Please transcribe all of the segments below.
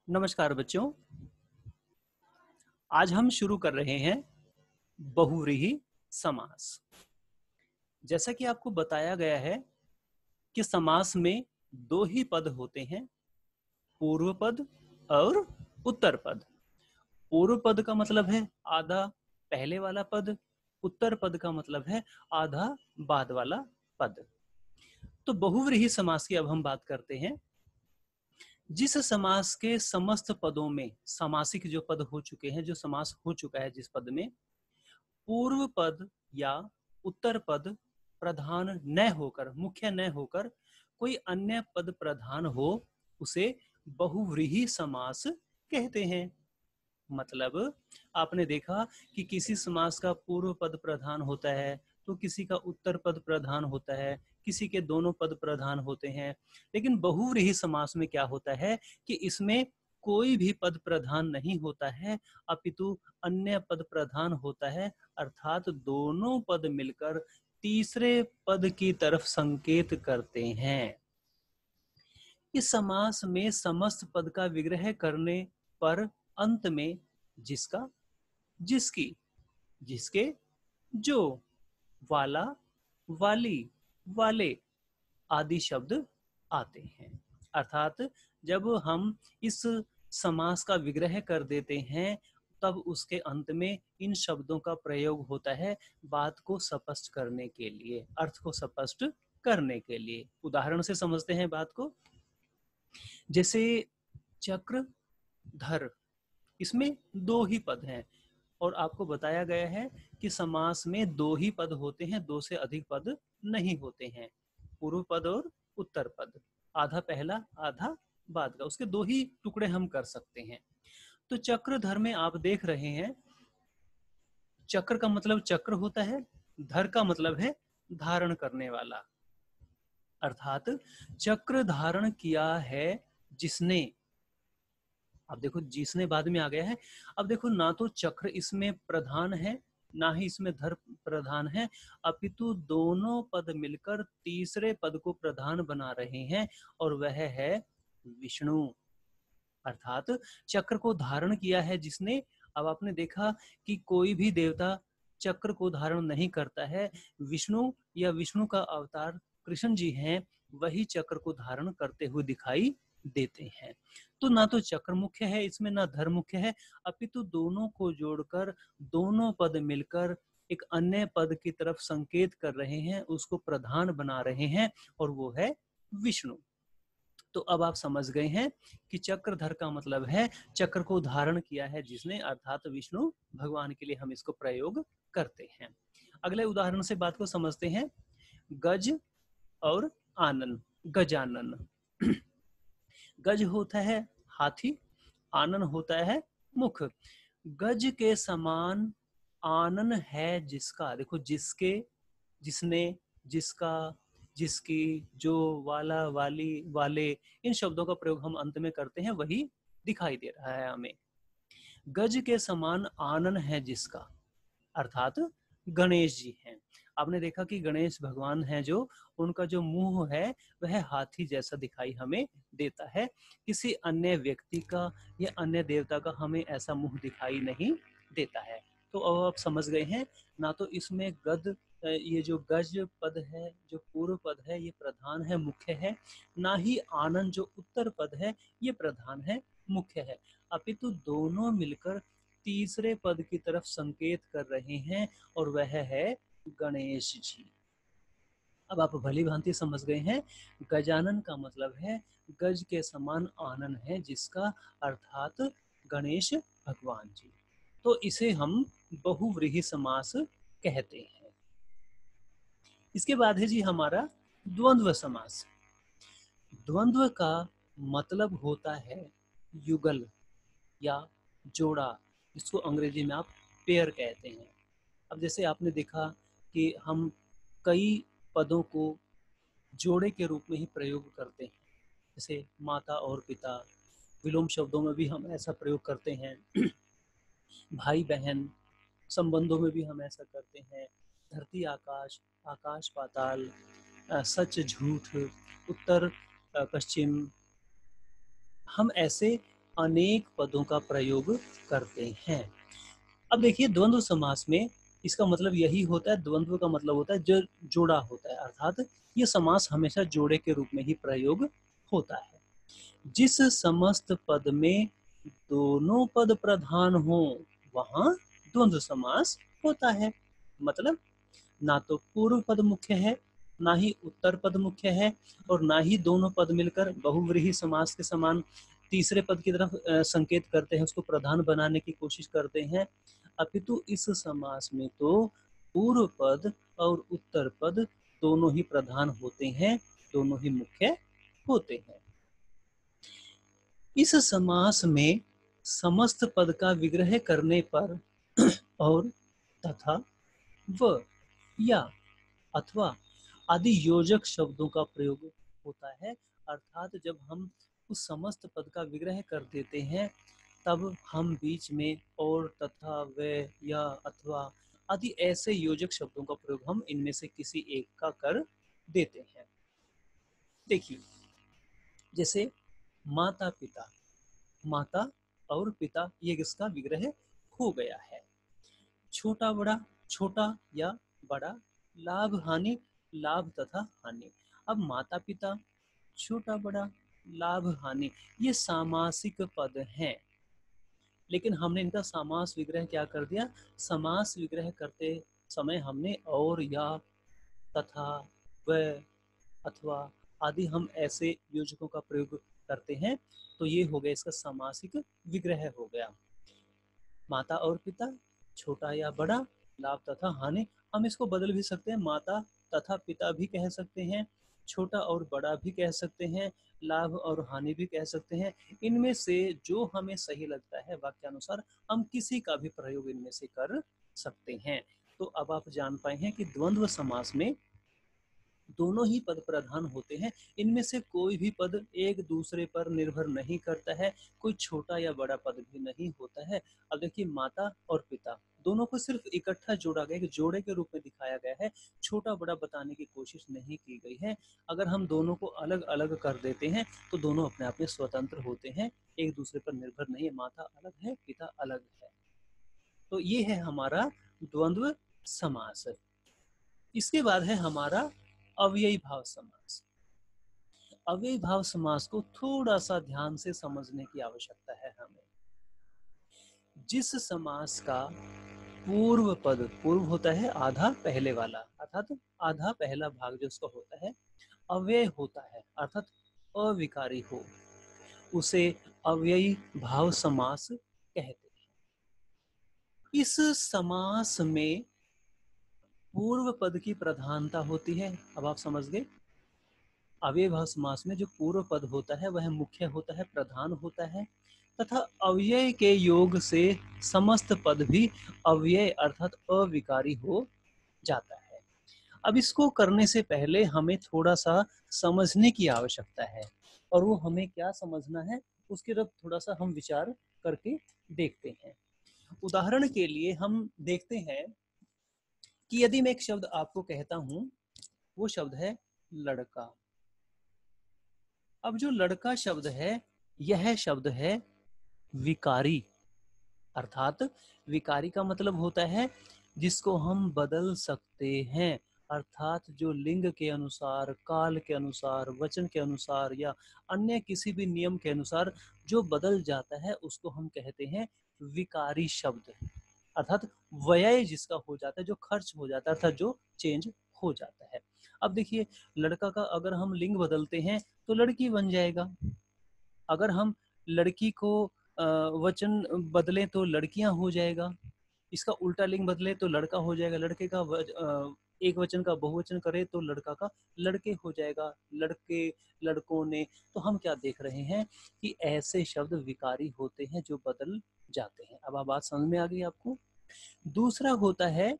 नमस्कार बच्चों। आज हम शुरू कर रहे हैं बहुव्रीहि समास। जैसा कि आपको बताया गया है कि समास में दो ही पद होते हैं, पूर्व पद और उत्तर पद। पूर्व पद का मतलब है आधा पहले वाला पद, उत्तर पद का मतलब है आधा बाद वाला पद। तो बहुव्रीहि समास की अब हम बात करते हैं। जिस समास के समस्त पदों में समासिक जो पद हो चुके हैं, जो समास हो चुका है जिस पद में, पूर्व पद या उत्तर पद प्रधान न होकर, मुख्य न होकर कोई अन्य पद प्रधान हो, उसे बहुव्रीहि समास कहते हैं। मतलब आपने देखा कि किसी समास का पूर्व पद प्रधान होता है तो किसी का उत्तर पद प्रधान होता है, किसी के दोनों पद प्रधान होते हैं। लेकिन बहुव्रीहि समास में क्या होता है कि इसमें कोई भी पद प्रधान नहीं होता है, अपितु अन्य पद प्रधान होता है, अर्थात दोनों पद मिलकर तीसरे पद की तरफ संकेत करते हैं। इस समास में समस्त पद का विग्रह करने पर अंत में जिसका, जिसकी, जिसके, जो, वाला, वाली, वाले आदि शब्द आते हैं। अर्थात जब हम इस समास का विग्रह कर देते हैं तब उसके अंत में इन शब्दों का प्रयोग होता है बात को स्पष्ट करने के लिए, अर्थ को स्पष्ट करने के लिए। उदाहरण से समझते हैं बात को। जैसे चक्रधर, इसमें दो ही पद हैं और आपको बताया गया है कि समास में दो ही पद होते हैं, दो से अधिक पद नहीं होते हैं। पूर्व पद और उत्तर पद, आधा पहला आधा बाद का, उसके दो ही टुकड़े हम कर सकते हैं। तो चक्रधर में आप देख रहे हैं, चक्र का मतलब चक्र होता है, धर का मतलब है धारण करने वाला। अर्थात चक्र धारण किया है जिसने। अब देखो जिसने बाद में आ गया है। अब देखो ना तो चक्र इसमें प्रधान है ना ही इसमें धर प्रधान है, अपितु दोनों पद मिलकर तीसरे पद को प्रधान बना रहे हैं और वह है विष्णु। अर्थात चक्र को धारण किया है जिसने। अब आपने देखा कि कोई भी देवता चक्र को धारण नहीं करता है, विष्णु या विष्णु का अवतार कृष्ण जी हैं, वही चक्र को धारण करते हुए दिखाई देते हैं। तो ना तो चक्र मुख्य है इसमें ना धर मुख्य है, अपितु दोनों को जोड़कर दोनों पद मिलकर एक अन्य पद की तरफ संकेत कर रहे हैं, उसको प्रधान बना रहे हैं और वो है विष्णु। तो अब आप समझ गए हैं कि चक्रधर का मतलब है चक्र को धारण किया है जिसने, अर्थात विष्णु भगवान के लिए हम इसको प्रयोग करते हैं। अगले उदाहरण से बात को समझते हैं। गज और आनन, गजानन। गज होता है हाथी, आनन होता है मुख। गज के समान आनन है जिसका, देखो जिसके, जिसने, जिसका, जिसकी, जो, वाला, वाली, वाले, इन शब्दों का प्रयोग हम अंत में करते हैं, वही दिखाई दे रहा है हमें। गज के समान आनन है जिसका, अर्थात गणेश जी हैं। आपने देखा कि गणेश भगवान हैं जो, उनका जो मुंह है वह हाथी जैसा दिखाई हमें देता है। किसी अन्य व्यक्ति का या अन्य देवता का हमें ऐसा मुंह दिखाई नहीं देता है। तो अब आप समझ गए हैं, ना तो इसमें गद, ये जो गज पद है, जो पूर्व पद है, ये प्रधान है, मुख्य है, ना ही आनंद जो उत्तर पद है ये प्रधान है, मुख्य है, अपितु दोनों मिलकर तीसरे पद की तरफ संकेत कर रहे हैं और वह है गणेश जी। अब आप भली भांति समझ गए हैं। गजानन का मतलब है गज के समान आनन है जिसका, अर्थात गणेश भगवान जी। तो इसे हम बहुव्रीहि समास कहते हैं। इसके बाद है जी हमारा द्वंद्व समास। द्वंद्व का मतलब होता है युगल या जोड़ा, जिसको अंग्रेजी में आप पेयर कहते हैं। अब जैसे आपने देखा कि हम कई पदों को जोड़े के रूप में ही प्रयोग करते हैं, जैसे माता और पिता, विलोम शब्दों में भी हम ऐसा प्रयोग करते हैं, भाई बहन संबंधों में भी हम ऐसा करते हैं, धरती आकाश, आकाश पाताल, सच झूठ, उत्तर पश्चिम, हम ऐसे अनेक पदों का प्रयोग करते हैं। अब देखिए द्वंद्व समास में इसका मतलब यही होता है, द्वंद्व का मतलब होता है जो जोड़ा होता है, अर्थात ये समास हमेशा जोड़े के रूप में ही प्रयोग होता है। जिस समस्त पद में दोनों पद प्रधान हो वहां द्वंद्व समास होता है। मतलब ना तो पूर्व पद मुख्य है, ना ही उत्तर पद मुख्य है, और ना ही दोनों पद मिलकर बहुव्रीहि समास के समान तीसरे पद की तरफ संकेत करते हैं, उसको प्रधान बनाने की कोशिश करते हैं। अपितु इस समास में तो पूर्व पद और उत्तर पद दोनों ही प्रधान होते हैं, दोनों ही मुख्य होते हैं। इस समास में समस्त पद का विग्रह करने पर और तथा व या अथवा आदि योजक शब्दों का प्रयोग होता है। अर्थात जब हम उस समस्त पद का विग्रह कर देते हैं तब हम बीच में और तथा व या अथवा आदि ऐसे योजक शब्दों का प्रयोग हम इनमें से किसी एक का कर देते हैं। देखिए जैसे माता पिता, माता और पिता ये किसका विग्रह हो गया है। छोटा बड़ा, छोटा या बड़ा, लाभ हानि, लाभ तथा हानि। अब माता पिता, छोटा बड़ा, लाभ हानि ये सामासिक पद हैं, लेकिन हमने इनका समास विग्रह क्या कर दिया, समास विग्रह करते समय हमने और या तथा व अथवा आदि हम ऐसे योजकों का प्रयोग करते हैं, तो ये हो गया इसका सामासिक विग्रह हो गया। माता और पिता, छोटा या बड़ा, लाभ तथा हानि। हम इसको बदल भी सकते हैं, माता तथा पिता भी कह सकते हैं, छोटा और बड़ा भी कह सकते हैं, लाभ और हानि भी कह सकते हैं। इनमें से जो हमें सही लगता है वाक्यानुसार हम किसी का भी प्रयोग इनमें से कर सकते हैं। तो अब आप जान पाए हैं कि द्वंद्व समास में दोनों ही पद प्रधान होते हैं, इनमें से कोई भी पद एक दूसरे पर निर्भर नहीं करता है, कोई छोटा या बड़ा पद भी नहीं होता है। अब देखिए माता और पिता दोनों को सिर्फ इकट्ठा जोड़ा गया, एक जोड़े के रूप में दिखाया गया है, छोटा बड़ा बताने की कोशिश नहीं की गई है। अगर हम दोनों को अलग अलग कर देते हैं तो दोनों अपने आप में स्वतंत्र होते हैं, एक दूसरे पर निर्भर नहीं है, माता अलग है पिता अलग है। तो ये है हमारा द्वंद्व समास। इसके बाद है हमारा अव्ययी भाव समास। अव्ययी भाव समास को थोड़ा सा ध्यान से समझने की आवश्यकता है हमें। जिस समास का पूर्व पद, पूर्व होता है आधा पहले वाला, अर्थात आधा पहला भाग जो उसका होता है अव्यय होता है, अर्थात अविकारी हो, उसे अव्ययी भाव समास कहते हैं। इस समास में पूर्व पद की प्रधानता होती है। अब आप समझ गए, अव्यय भाव समास में जो पूर्व पद होता है वह मुख्य होता है, प्रधान होता है, तथा अव्यय के योग से समस्त पद भी अव्यय अर्थात अविकारी हो जाता है। अब इसको करने से पहले हमें थोड़ा सा समझने की आवश्यकता है, और वो हमें क्या समझना है उसकी तरफ थोड़ा सा हम विचार करके देखते हैं। उदाहरण के लिए हम देखते हैं कि यदि मैं एक शब्द आपको कहता हूं, वो शब्द है लड़का। अब जो लड़का शब्द है यह शब्द है विकारी, अर्थात विकारी का मतलब होता है जिसको हम बदल सकते हैं, अर्थात जो लिंग के अनुसार, काल के अनुसार, वचन के अनुसार या अन्य किसी भी नियम के अनुसार जो बदल जाता है उसको हम कहते हैं विकारी शब्द, अर्थात व्यय जिसका हो जाता है, जो खर्च हो जाता है, अर्थात जो चेंज हो जाता है। अब देखिए लड़का का अगर हम लिंग बदलते हैं तो लड़की बन जाएगा, अगर हम लड़की को वचन बदलें तो लड़कियां हो जाएगा, इसका उल्टा लिंग बदले तो लड़का हो जाएगा, लड़के का एक वचन का बहुवचन करे तो लड़का का लड़के हो जाएगा, लड़के लड़कों ने। तो हम क्या देख रहे हैं कि ऐसे शब्द विकारी होते हैं जो बदल जाते हैं। अब बात समझ में आ गई आपको। दूसरा होता है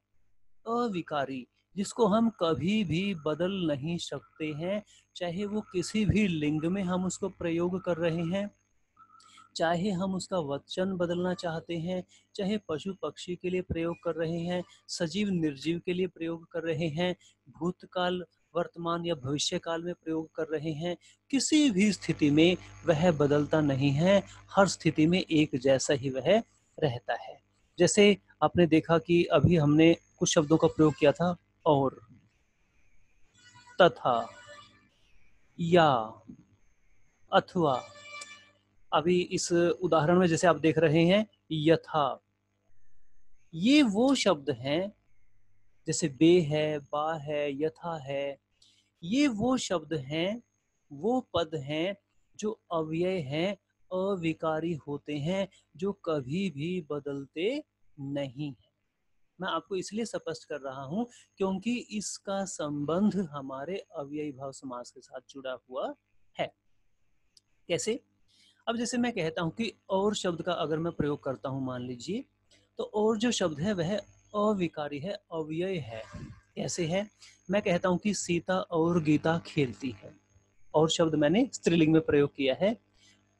अविकारी, जिसको हम कभी भी बदल नहीं सकते हैं, चाहे वो किसी भी लिंग में हम उसको प्रयोग कर रहे हैं, चाहे हम उसका वचन बदलना चाहते हैं, चाहे पशु पक्षी के लिए प्रयोग कर रहे हैं, सजीव निर्जीव के लिए प्रयोग कर रहे हैं, भूतकाल वर्तमान या भविष्य काल में प्रयोग कर रहे हैं, किसी भी स्थिति में वह बदलता नहीं है, हर स्थिति में एक जैसा ही वह रहता है। जैसे आपने देखा कि अभी हमने कुछ शब्दों का प्रयोग किया था, और, तथा, या, अथवा। अभी इस उदाहरण में जैसे आप देख रहे हैं यथा, ये वो शब्द हैं, जैसे बे है, बा है, यथा है, ये वो शब्द हैं, वो पद हैं जो अव्यय हैं, अविकारी होते हैं, जो कभी भी बदलते नहीं हैं। मैं आपको इसलिए स्पष्ट कर रहा हूं क्योंकि इसका संबंध हमारे अव्ययी भाव समास के साथ जुड़ा हुआ है। कैसे? अब जैसे मैं कहता हूं कि और शब्द का अगर मैं प्रयोग करता हूं, मान लीजिए, तो और जो शब्द है वह अविकारी है, अव्यय है। कैसे है? मैं कहता हूं कि सीता और गीता खेलती है, और शब्द मैंने स्त्रीलिंग में प्रयोग किया है।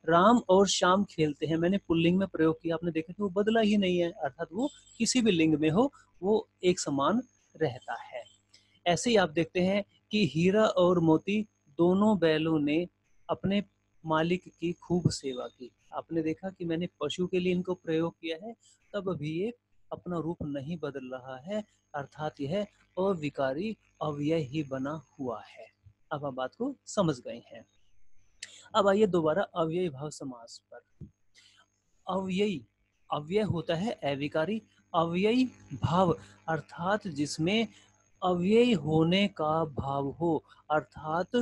राम और श्याम खेलते हैं, मैंने पुल्लिंग में प्रयोग किया, आपने देखा कि वो बदला ही नहीं है, अर्थात वो किसी भी लिंग में हो वो एक समान रहता है। ऐसे ही आप देखते हैं कि हीरा और मोती दोनों बैलों ने अपने मालिक की खूब सेवा की। आपने देखा कि मैंने पशु के लिए इनको प्रयोग किया है, तब भी ये अपना रूप नहीं बदल रहा है, अर्थात यह अविकारी अव्यय ही बना हुआ है। अब आप बात को समझ गए हैं। अब आइए दोबारा अव्ययी भाव समास पर। अव्ययी, अव्यय होता है अविकारी, अव्ययी भाव अर्थात जिसमें अव्यय होने का भाव हो, अर्थात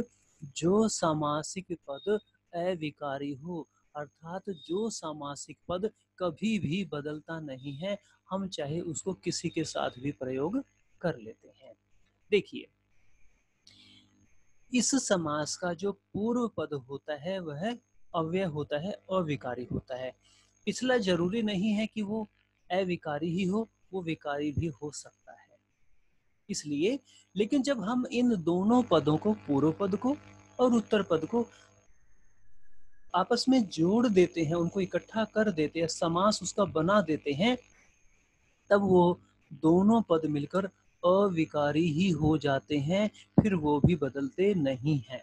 जो सामासिक पद अविकारी हो, अर्थात जो सामासिक पद कभी भी बदलता नहीं है, हम चाहे उसको किसी के साथ भी प्रयोग कर लेते हैं। देखिए, इस समास का जो पूर्व पद होता है वह अव्यय होता है, अविकारी होता है। पिछला जरूरी नहीं है कि वो अविकारी ही हो, वो विकारी भी हो सकता है। इसलिए, लेकिन जब हम इन दोनों पदों को, पूर्व पद को और उत्तर पद को आपस में जोड़ देते हैं, उनको इकट्ठा कर देते हैं, समास उसका बना देते हैं, तब वो दोनों पद मिलकर अविकारी ही हो जाते हैं, फिर वो भी बदलते नहीं हैं।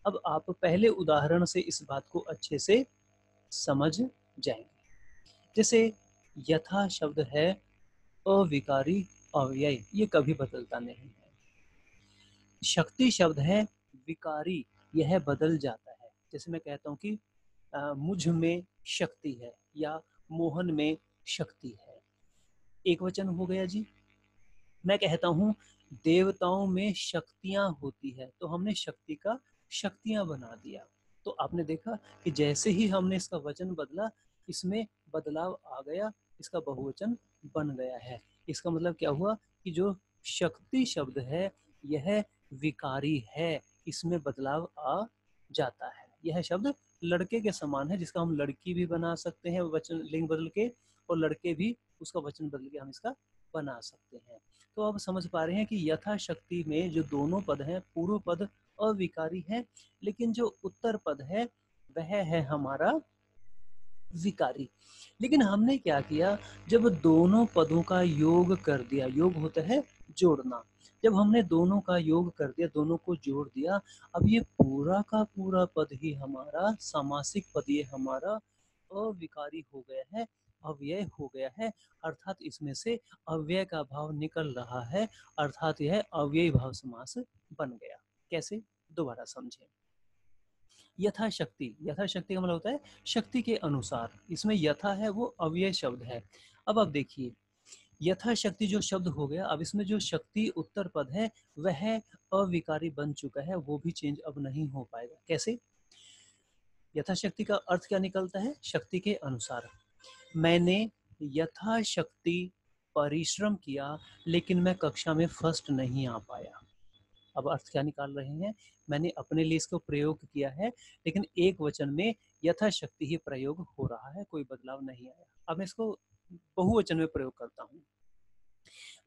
अब आप पहले उदाहरण से इस बात को अच्छे से समझ जाएंगे। जैसे यथा शब्द है अविकारी अव्यय, ये कभी बदलता नहीं है। शक्ति शब्द है विकारी, यह बदल जाता है। जैसे मैं कहता हूँ कि मुझ में शक्ति है या मोहन में शक्ति है, एक वचन हो गया जी। मैं कहता हूँ देवताओं में शक्तियां होती है, तो हमने शक्ति का शक्तियां बना दिया। तो आपने देखा कि जैसे ही हमने इसका वचन बदला, इसमें बदलाव आ गया, इसका बहुवचन बन गया है। इसका मतलब क्या हुआ कि जो शक्ति शब्द है यह विकारी है, इसमें बदलाव आ जाता है। यह शब्द लड़के के समान है, जिसका हम लड़की भी बना सकते हैं वचन लिंग बदल के, और लड़के भी उसका वचन बदल के हम इसका बना सकते हैं। तो अब समझ पा रहे हैं कि यथाशक्ति में जो दोनों पद हैं, पूर्व पद अविकारी है, लेकिन जो उत्तर पद है वह है हमारा विकारी। लेकिन हमने क्या किया, जब दोनों पदों का योग कर दिया, योग होता है जोड़ना, जब हमने दोनों का योग कर दिया, दोनों को जोड़ दिया, अब ये पूरा का पूरा पद ही हमारा सामासिक पद, ये हमारा अविकारी हो गया है, अव्यय हो गया है, अर्थात इसमें से अव्यय का भाव निकल रहा है, अर्थात यह अव्ययी भाव समास बन गया। कैसे? दोबारा समझें। यथाशक्ति, यथाशक्ति का मतलब होता है शक्ति के अनुसार, इसमें यथा है वो अव्यय शब्द है। अब आप देखिए, यथाशक्ति जो शब्द हो गया, अब इसमें जो शक्ति उत्तर पद है वह अविकारी बन चुका है, वो भी चेंज अब नहीं हो पाएगा। कैसे? यथाशक्ति का अर्थ क्या निकलता है? शक्ति के अनुसार। मैंने यथाशक्ति परिश्रम किया, लेकिन मैं कक्षा में फर्स्ट नहीं आ पाया। अब अर्थ क्या निकाल रहे हैं? मैंने अपने लिए इसको प्रयोग किया है, लेकिन एक वचन में यथाशक्ति ही प्रयोग हो रहा है, कोई बदलाव नहीं आया। अब मैं इसको बहुवचन में प्रयोग करता हूँ।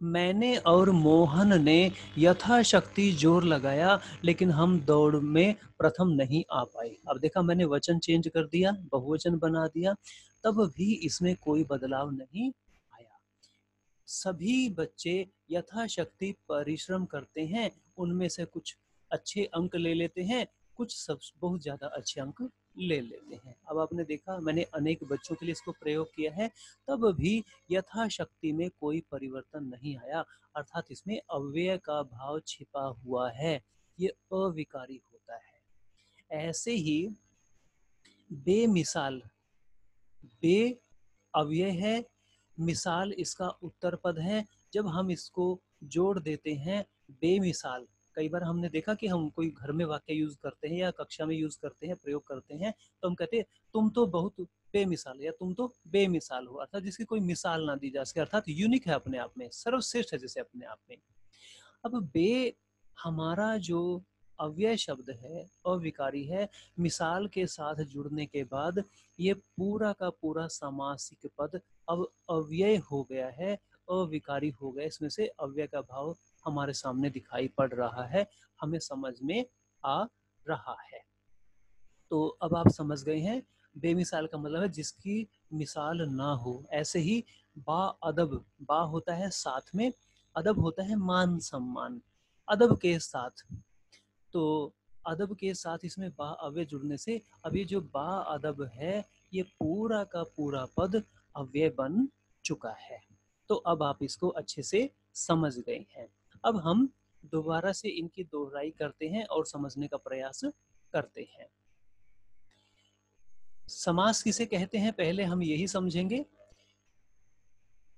मैंने और मोहन ने यथाशक्ति जोर लगाया, लेकिन हम दौड़ में प्रथम नहीं आ पाए। अब देखा, मैंने वचन चेंज कर दिया, बहुवचन बना दिया, तब भी इसमें कोई बदलाव नहीं आया। सभी बच्चे यथाशक्ति परिश्रम करते हैं, उनमें से कुछ अच्छे अंक ले लेते हैं, कुछ सब बहुत ज्यादा अच्छे अंक ले लेते हैं। अब आपने देखा, मैंने अनेक बच्चों के लिए इसको प्रयोग किया है, तब भी यथाशक्ति में कोई परिवर्तन नहीं आया, अर्थात इसमें अव्यय का भाव छिपा हुआ है, ये अविकारी होता है। ऐसे ही बेमिसाल, बे अव्यय है, मिसाल इसका उत्तर पद है। जब हम इसको जोड़ देते हैं, बेमिसाल, कई बार हमने देखा कि हम कोई घर में वाक्य यूज करते हैं या कक्षा में यूज करते हैं, प्रयोग करते हैं, तो हम कहते हैं तुम तो बहुत बेमिसाल या तुम तो बेमिसाल हो, अर्थात जिसकी कोई मिसाल ना दी जा सके, अर्थात यूनिक है अपने आप में, सर्वश्रेष्ठ है जैसे अपने आप में। अब बे हमारा जो अव्यय शब्द है, अविकारी है, मिसाल के साथ जुड़ने के बाद ये पूरा का पूरा सामासिक पद अब अव्यय हो गया है, अविकारी हो गया, इसमें से अव्यय का भाव हमारे सामने दिखाई पड़ रहा है, हमें समझ में आ रहा है। तो अब आप समझ गए हैं, बेमिसाल का मतलब है जिसकी मिसाल ना हो। ऐसे ही बा अदब, बा होता है साथ में, अदब होता है मान सम्मान, अदब के साथ। तो अदब के साथ इसमें बा अव्यय जुड़ने से अब ये जो बा अदब है, ये पूरा का पूरा पद अव्यय बन चुका है। तो अब आप इसको अच्छे से समझ गए हैं। अब हम दोबारा से इनकी दोहराई करते हैं और समझने का प्रयास करते हैं। समास किसे कहते हैं, पहले हम यही समझेंगे।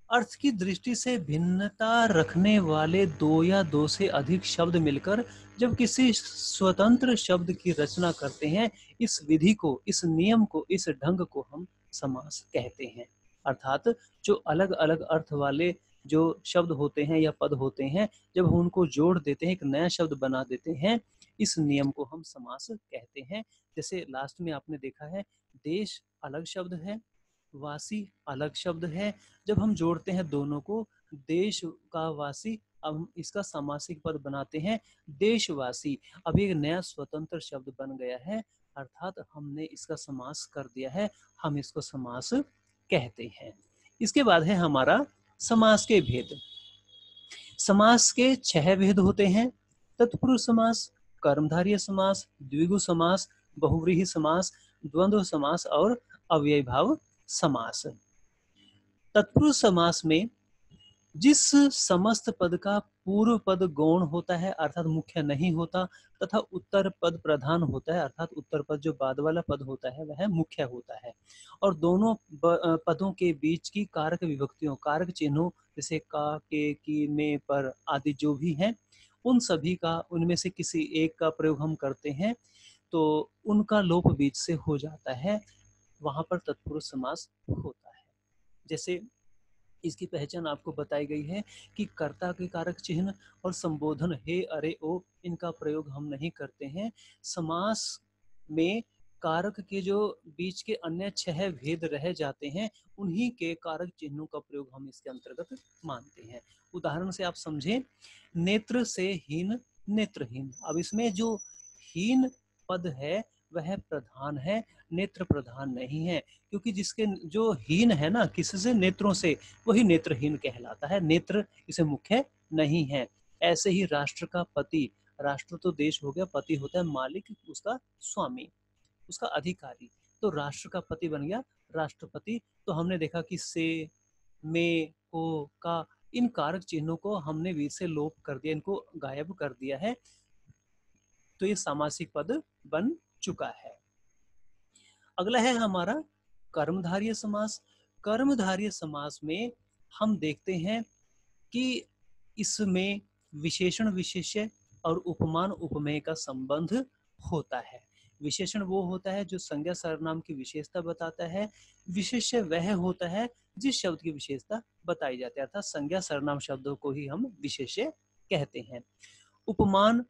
अर्थ की दृष्टि से भिन्नता रखने वाले दो या दो से अधिक शब्द मिलकर जब किसी स्वतंत्र शब्द की रचना करते हैं, इस विधि को, इस नियम को, इस ढंग को हम समास कहते हैं। अर्थात जो अलग अलग अर्थ वाले जो शब्द होते हैं या पद होते हैं, जब हम उनको जोड़ देते हैं, एक नया शब्द बना देते हैं, इस नियम को हम समास कहते हैं। जैसे लास्ट में आपने देखा है, देश अलग शब्द है, वासी अलग शब्द है, जब हम जोड़ते हैं दोनों को, देश का वासी, अब हम इसका समासिक पद बनाते हैं देशवासी। अब एक नया स्वतंत्र शब्द बन गया है, अर्थात हमने इसका समास कर दिया है, हम इसको समास कहते हैं। इसके बाद है हमारा समास के भेद। समास के 6 भेद होते हैं, तत्पुरुष समास, कर्मधारय समास, द्विगु समास, बहुव्रीहि समास, द्वंद्व समास और अव्ययीभाव समास। तत्पुरुष समास में जिस समस्त पद का पूर्व पद गौण होता है, अर्थात मुख्य नहीं होता, तथा उत्तर पद प्रधान होता है, अर्थात उत्तर पद जो बाद वाला पद होता है वह मुख्य होता है, और दोनों पदों के बीच की कारक विभक्तियों, कारक चिन्हों, जैसे का, के, की, में, पर आदि जो भी हैं, उन सभी का, उनमें से किसी एक का प्रयोग हम करते हैं तो उनका लोप बीच से हो जाता है, वहां पर तत्पुरुष समास होता है। जैसे इसकी पहचान आपको बताई गई है कि कर्ता के कारक चिन्ह और संबोधन हे, अरे, ओ, इनका प्रयोग हम नहीं करते हैं। समास में कारक के जो बीच के अन्य 6 भेद रह जाते हैं, उन्हीं के कारक चिन्हों का प्रयोग हम इसके अंतर्गत मानते हैं। उदाहरण से आप समझें, नेत्र से हीन, नेत्रहीन। अब इसमें जो हीन पद है वह प्रधान है, नेत्र प्रधान नहीं है, क्योंकि जिसके जो हीन है ना, किससे, नेत्रों से, वही नेत्रहीन कहलाता है, नेत्र इसे मुख्य नहीं है। ऐसे ही राष्ट्र का पति, राष्ट्र तो देश हो गया, पति होता है मालिक, उसका स्वामी, उसका अधिकारी, तो राष्ट्र का पति बन गया राष्ट्रपति। तो हमने देखा कि से, में, को, का, इन कारक चिन्हों को हमने बीच से लोप कर दिया, इनको गायब कर दिया है, तो ये सामासिक पद बन चुका है। अगला है हमारा कर्मधारय समास। कर्मधारय समास में हम देखते हैं कि इसमें विशेषण विशेष्य और उपमान उपमेय का संबंध होता है। विशेषण वो होता है जो संज्ञा सर्वनाम की विशेषता बताता है, विशेष्य वह होता है जिस शब्द की विशेषता बताई जाती है, अर्थात संज्ञा सर्वनाम शब्दों को ही हम विशेष्य कहते हैं। उपमान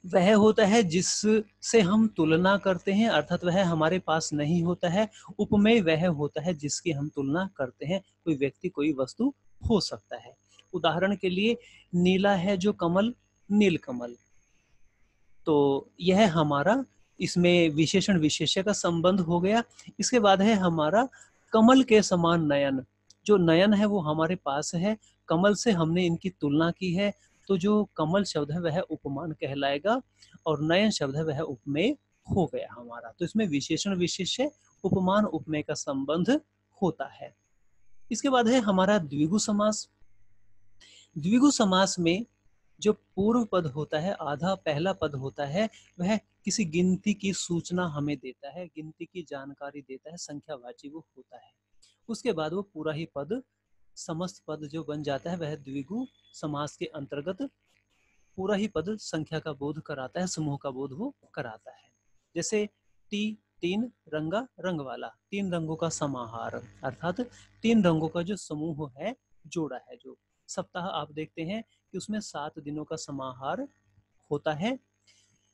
वह होता है जिससे हम तुलना करते हैं, अर्थात वह हमारे पास नहीं होता है। उपमेय वह होता है जिसकी हम तुलना करते हैं, कोई व्यक्ति, कोई वस्तु हो सकता है। उदाहरण के लिए, नीला है जो कमल, नीलकमल। तो यह हमारा इसमें विशेषण विशेष्य का संबंध हो गया। इसके बाद है हमारा कमल के समान नयन। जो नयन है वो हमारे पास है, कमल से हमने इनकी तुलना की है, तो जो कमल शब्द है वह उपमान कहलाएगा और नयन शब्द है वह उपमेय हो गया हमारा। तो इसमें विशेषण विशेष्य उपमान उपमेय का संबंध होता है। इसके बाद है हमारा द्विगु समास। द्विगु समास में जो पूर्व पद होता है, आधा पहला पद होता है, वह किसी गिनती की सूचना हमें देता है, गिनती की जानकारी देता है, संख्यावाची वो होता है। उसके बाद वो पूरा ही पद, समस्त पद जो बन जाता है वह द्विगु समास के अंतर्गत पूरा ही पद संख्या का बोध कराता है, समूह का बोध वो कराता है। जैसे टी तीन, रंगा रंग वाला, तीन रंगों का समाहार, अर्थात तीन रंगों का जो समूह है, जोड़ा है। जो सप्ताह आप देखते हैं कि उसमें 7 दिनों का समाहार होता है।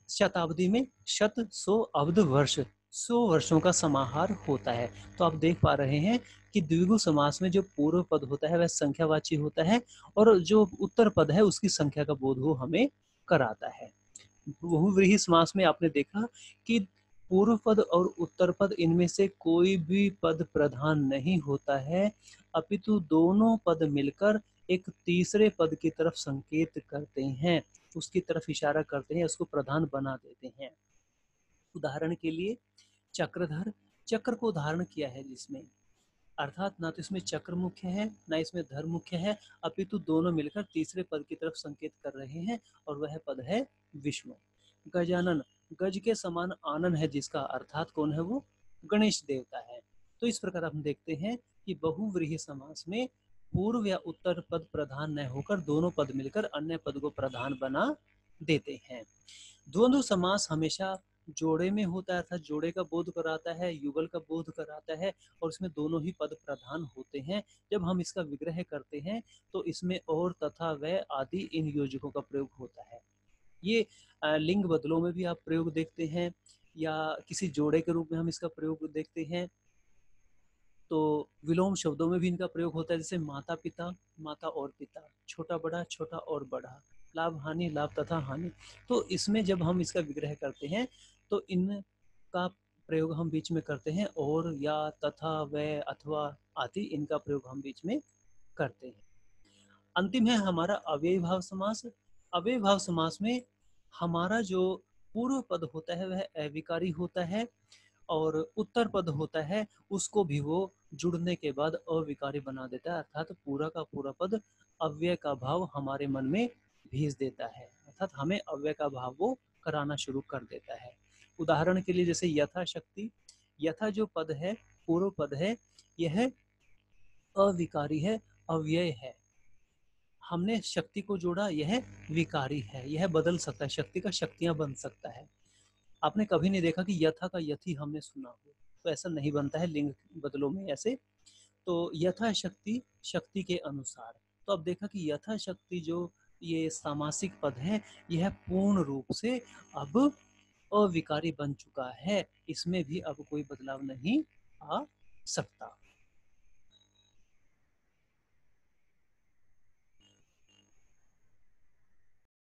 शताब्दी में शत, 100, अब्द, वर्ष, 100 वर्षों का समाहार होता है। तो आप देख पा रहे हैं कि द्विगु समास में जो पूर्व पद होता है वह संख्यावाची होता है और जो उत्तर पद है उसकी संख्या का बोध वो हमें कराता है। बहुव्रीहि समास में आपने देखा कि पूर्व पद और उत्तर पद इनमें से कोई भी पद प्रधान नहीं होता है, अपितु दोनों पद मिलकर एक तीसरे पद की तरफ संकेत करते हैं, उसकी तरफ इशारा करते हैं, उसको प्रधान बना देते हैं। उदाहरण के लिए चक्रधर, चक्र को धारण किया है जिसमें, अर्थात ना तो इसमें चक्र मुख्य है ना इसमें धर मुख्य है, अपितु दोनों मिलकर तीसरे पद की तरफ संकेत कर रहे हैं और वह पद है विष्णु। गजानन, गज के समान आनन है जिसका, अर्थात कौन है वो, गणेश देवता है। तो इस प्रकार हम देखते हैं कि बहुव्रीहि समास में पूर्व या उत्तर पद प्रधान न होकर दोनों पद मिलकर अन्य पद को प्रधान बना देते हैं। द्वंद्व समास हमेशा जोड़े में होता है, अर्थात जोड़े का बोध कराता है, युगल का बोध कराता है और इसमें दोनों ही पद प्रधान होते हैं। जब हम इसका विग्रह करते हैं तो इसमें और, तथा, व आदि इन योजकों का प्रयोग होता है। ये लिंग बदलों में भी आप प्रयोग देखते हैं या किसी जोड़े के रूप में हम इसका प्रयोग देखते हैं। तो विलोम शब्दों में भी इनका प्रयोग होता है, जैसे माता पिता, माता और पिता, छोटा बड़ा, छोटा और बड़ा, लाभ हानि, लाभ तथा हानि। तो इसमें जब हम इसका विग्रह करते हैं तो इनका प्रयोग हम बीच में करते हैं, और, या, तथा, व, अथवा आदि इनका प्रयोग हम बीच में करते हैं। अंतिम है हमारा अव्ययी भाव समास। अव्ययी भाव समास में हमारा जो पूर्व पद होता है वह अविकारी होता है और उत्तर पद होता है उसको भी वो जुड़ने के बाद अविकारी बना देता है, अर्थात पूरा का पूरा पद अव्यय का भाव हमारे मन में भेज देता है, अर्थात हमें अव्यय का भाव वो कराना शुरू कर देता है। उदाहरण के लिए जैसे यथाशक्ति, यथा जो पद है, पूर्व पद है, यह अविकारी है, अव्यय है। हमने शक्ति को जोड़ा, यह विकारी है, यह बदल सकता है, शक्ति का शक्तियां बन सकता है। आपने कभी नहीं देखा कि यथा का यथी हमने सुना हो, तो ऐसा नहीं बनता है लिंग बदलों में ऐसे। तो यथा शक्ति, शक्ति के अनुसार। तो अब देखा कि यथा शक्ति जो ये सामासिक पद है यह पूर्ण रूप से अब अविकारी बन चुका है, इसमें भी अब कोई बदलाव नहीं आ सकता।